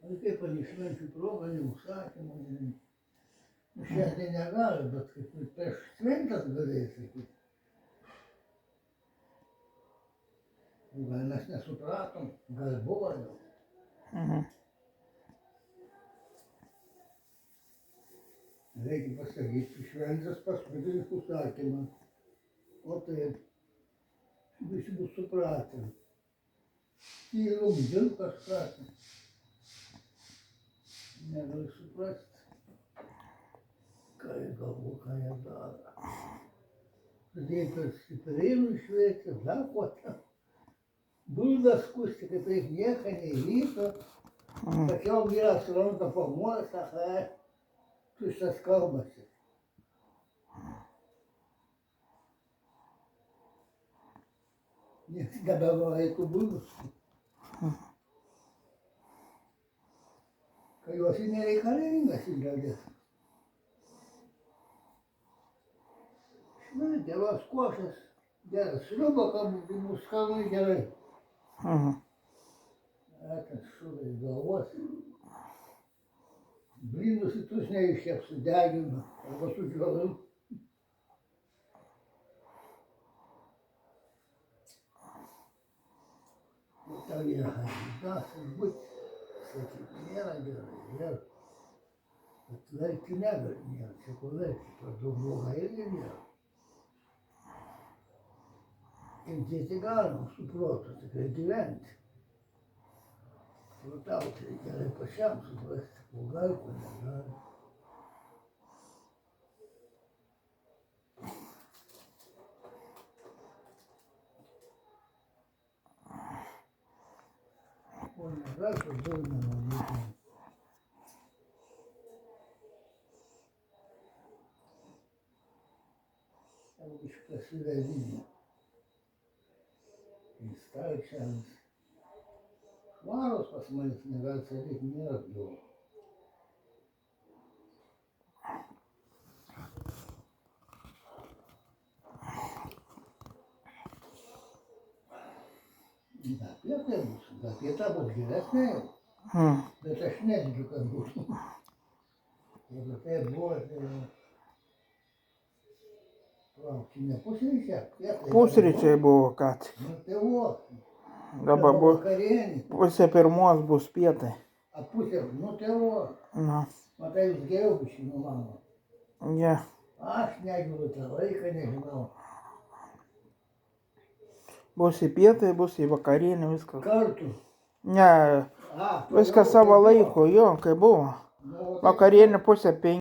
Kaip švenčių proga, ne užsakymų. Nu, šiandien negali, bet kaip prieš šventės galėjai sakyti. Gal mes nesupratom, gal buvo jau. Reikia pasakyti, šventės paskui darys užsakymą. O taip, visi bus supratę. Tylum dėl kažką. Negali suprasti, ką jie galvo, ką jie daro. Pradėjai per stiprėnų švietį, dar ko ten. Buldas skusti, kaip reikia nieko neįvyko. Tačiau vyras ranką pamoja, sako, tuščias kalbasi. Niekas nebevalai tų buldus. Kai jos ir nereikalingas įdėlės. Šventė, vas košas geras, sriuba, kad bus skanui gerai. Ten šūrai galvos. Blynus į tusnę iškep sudegina, arba sudžiovim. Tau jie haidas ir būt, sakyti, nėra gerai, bet verkti negali, nėra, čia ko verkti, per daug bloga irgi nėra. Kentėti galima, su protu, tikrai gyventi. Protauti reikia gerai pačiam suprasti, ko gali, ko negali. Ko negali, to daug nenuodyti. Jau iškas įvedinė. Į stalčiams. Švaros pas manęs negali sakyti, nėra blogo. Da pieta bus, da pieta bus geresnė jau. Bet aš netikiu, kad bus. Jeigu tai buvo, tai... Laukime pusryčiai, pietai. Pusryčiai buvo ką tik. Nu tai vo. Dabar bus Vakarienė. pusė pirmos bus pietai. A pusė, nu tai vo. Na, Matai, jūs geriau biškį nuo mano. ja. Aš nežiūriu tą laiką, nežinau. Bus į pietai, bus į vakarienę, viskas. Kartu. Ne, viskas savo laiku, jo, kai buvo. Nu, Vakarienė pusė 5.